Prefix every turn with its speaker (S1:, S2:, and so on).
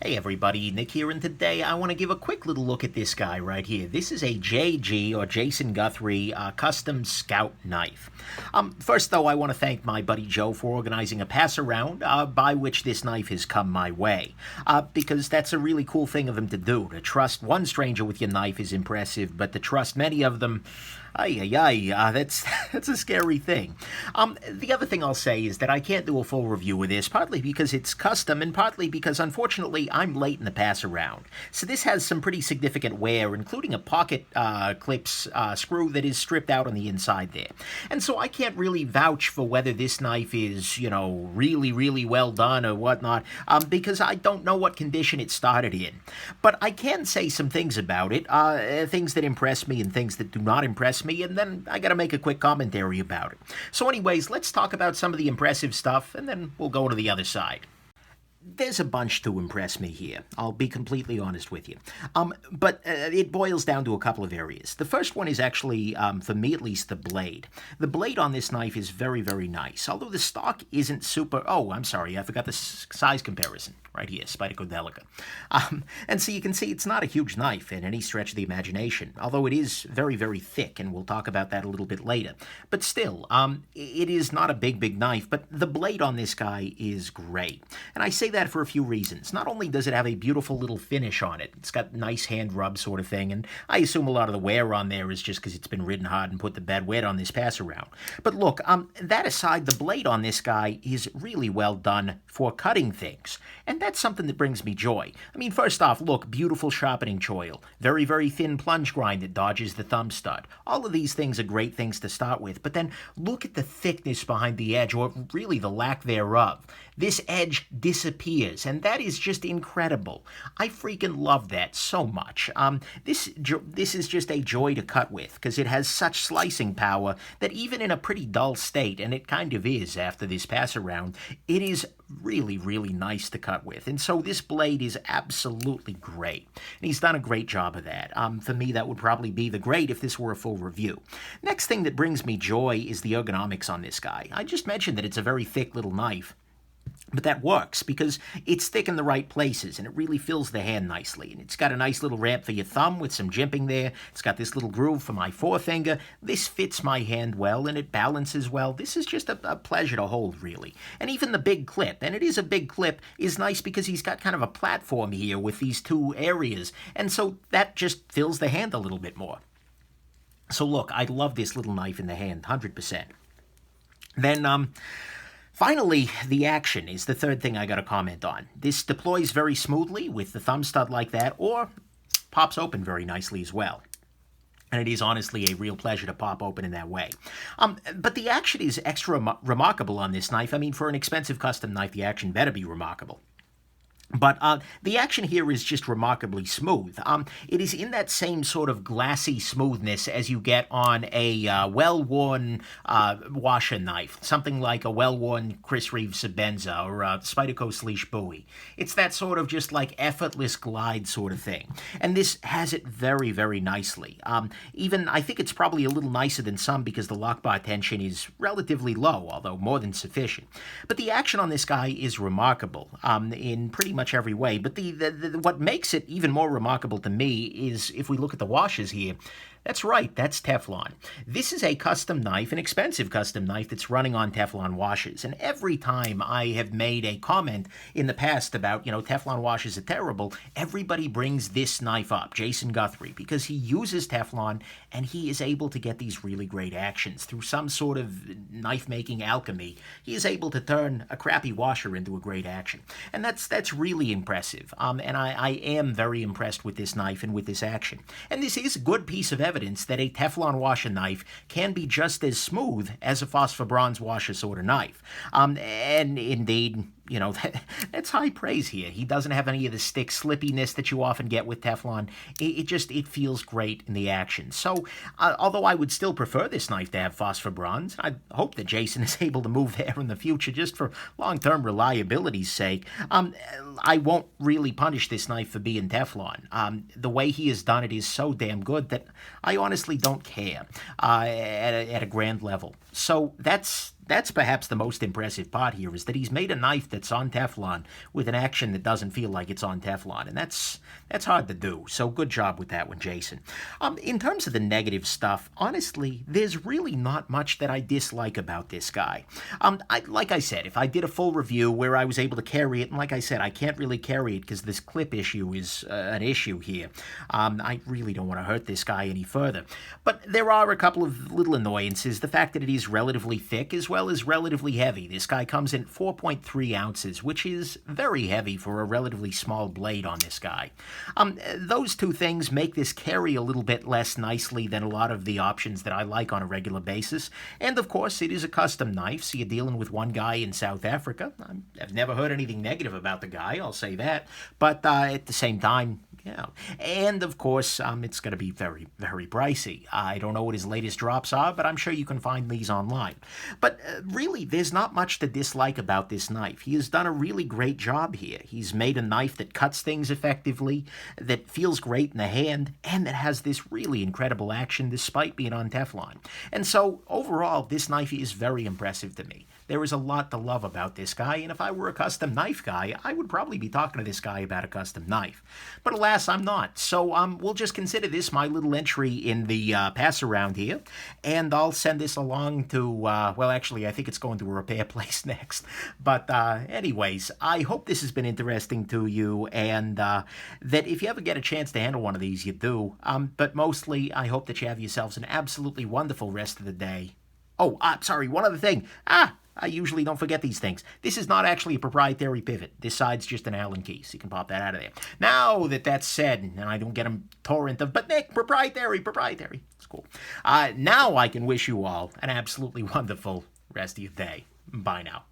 S1: Hey everybody, Nick here, and today I want to give a quick little look at this guy right here. This is a JG, or Jason Guthrie, custom scout knife. First though, I want to thank my buddy Joe for organizing a pass-around by which this knife has come my way. Because that's a really cool thing of him to do. To trust one stranger with your knife is impressive, but to trust many of them, that's a scary thing. The other thing I'll say is that I can't do a full review of this, partly because it's custom, and partly because, unfortunately, I'm late in the pass-around. So this has some pretty significant wear, including a pocket clips screw that is stripped out on the inside there. And so I can't really vouch for whether this knife is, really, really well done or whatnot, because I don't know what condition it started in. But I can say some things about it, things that impress me and things that do not impress me, and then I gotta make a quick commentary about it. So anyways, let's talk about some of the impressive stuff, and then we'll go to the other side. There's a bunch to impress me here. I'll be completely honest with you. But it boils down to a couple of areas. The first one is actually, for me at least, the blade. The blade on this knife is very, very nice. Although the stock isn't super... Oh, I'm sorry, I forgot the size comparison. Right here, Spyderco Delica. And so you can see it's not a huge knife in any stretch of the imagination, although it is very, very thick, and we'll talk about that a little bit later. But still, it is not a big, big knife, but the blade on this guy is great. And I say that for a few reasons. Not only does it have a beautiful little finish on it, it's got nice hand rub sort of thing, and I assume a lot of the wear on there is just because it's been ridden hard and put to bed wet on this pass-around. But look, that aside, the blade on this guy is really well done for cutting things. And that's something that brings me joy. I mean, first off, look, beautiful sharpening choil. Very, very thin plunge grind that dodges the thumb stud. All of these things are great things to start with, but then look at the thickness behind the edge, or really the lack thereof. This edge disappears, and that is just incredible. I freaking love that so much. This is just a joy to cut with, because it has such slicing power that even in a pretty dull state, and it kind of is after this pass-around, it is really, really nice to cut with. And so this blade is absolutely great. And he's done a great job of that. For me, that would probably be the great if this were a full review. Next thing that brings me joy is the ergonomics on this guy. I just mentioned that it's a very thick little knife. But that works because it's thick in the right places, and it really fills the hand nicely. And it's got a nice little ramp for your thumb with some jimping there. It's got this little groove for my forefinger. This fits my hand well, and it balances well. This is just a pleasure to hold, really. And even the big clip, and it is a big clip, is nice because he's got kind of a platform here with these two areas. And so that just fills the hand a little bit more. So look, I love this little knife in the hand, 100%. Then, finally, the action is the third thing I got to comment on. This deploys very smoothly with the thumb stud like that, or pops open very nicely as well. And it is honestly a real pleasure to pop open in that way. But the action is extra remarkable on this knife. I mean, for an expensive custom knife, the action better be remarkable. But the action here is just remarkably smooth. It is in that same sort of glassy smoothness as you get on a well-worn washer knife, something like a well-worn Chris Reeve Shabazz or a Spyderco Sleesh Bowie. It's that sort of just like effortless glide sort of thing. And this has it very, very nicely. Even, I think it's probably a little nicer than some because the lock bar tension is relatively low, although more than sufficient. But the action on this guy is remarkable in pretty much every way. But what makes it even more remarkable to me is if we look at the washers here. That's right, that's Teflon. This is a custom knife, an expensive custom knife that's running on Teflon washers. And every time I have made a comment in the past about, Teflon washers are terrible, everybody brings this knife up, Jason Guthrie, because he uses Teflon and he is able to get these really great actions. Through some sort of knife-making alchemy, he is able to turn a crappy washer into a great action. And that's really impressive. And I am very impressed with this knife and with this action. And this is a good piece of evidence that a Teflon washer knife can be just as smooth as a phosphor bronze washer sort of knife. And indeed, that's high praise here. He doesn't have any of the stick slippiness that you often get with Teflon. It feels great in the action. So, although I would still prefer this knife to have phosphor bronze, I hope that Jason is able to move there in the future just for long-term reliability's sake. I won't really punish this knife for being Teflon. The way he has done it is so damn good that I honestly don't care at a grand level. So that's That's perhaps the most impressive part here, is that he's made a knife that's on Teflon with an action that doesn't feel like it's on Teflon, and that's hard to do. So good job with that one, Jason. In terms of the negative stuff, honestly, there's really not much that I dislike about this guy. Like I said, if I did a full review where I was able to carry it, and like I said, I can't really carry it because this clip issue is an issue here. I really don't want to hurt this guy any further. But there are a couple of little annoyances. The fact that it is relatively thick as well as relatively heavy. This guy comes in 4.3 ounces, which is very heavy for a relatively small blade on this guy. Those two things make this carry a little bit less nicely than a lot of the options that I like on a regular basis. And of course, it is a custom knife, so you're dealing with one guy in South Africa. I've never heard anything negative about the guy, I'll say that. But at the same time, yeah. And of course, it's going to be very, very pricey. I don't know what his latest drops are, but I'm sure you can find these online. But really, there's not much to dislike about this knife. He has done a really great job here. He's made a knife that cuts things effectively, that feels great in the hand, and that has this really incredible action despite being on Teflon. And so, overall, this knife is very impressive to me. There is a lot to love about this guy, and if I were a custom knife guy, I would probably be talking to this guy about a custom knife. But alas, I'm not. So we'll just consider this my little entry in the pass-around here, and I'll send this along to, well, actually, I think it's going to a repair place next. But anyways, I hope this has been interesting to you, and that if you ever get a chance to handle one of these, you do. But mostly, I hope that you have yourselves an absolutely wonderful rest of the day. Oh, sorry, one other thing. I usually don't forget these things. This is not actually a proprietary pivot. This side's just an Allen key, so you can pop that out of there. Now that that's said, and I don't get a torrent of, but Nick, proprietary. It's cool. Now I can wish you all an absolutely wonderful rest of your day. Bye now.